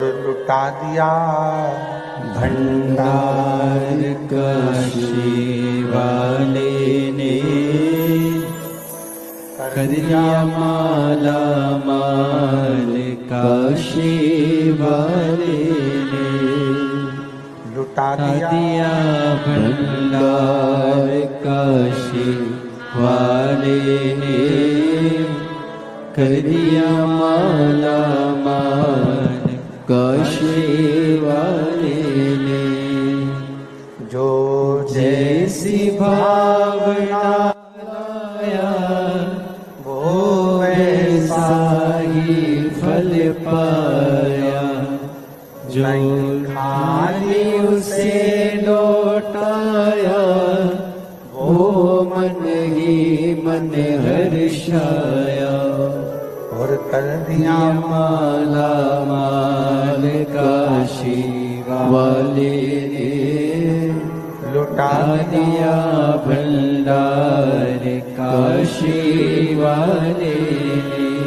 लुटा दिया भंडार काशी वाले ने कर दिया माला माल काशी वाले ने लुटा दिया भंडार काशी वाले ने कर दिया माला माल काशी वाले ने। जो जैसी भावना लाया वो वैसा ही फल पाया, जो खाली उसे लौटाया वो मन ही मन हर्षाया। और कर दिया माला माल काशी वाले ने लुटा दिया भंडार काशी वाले ने।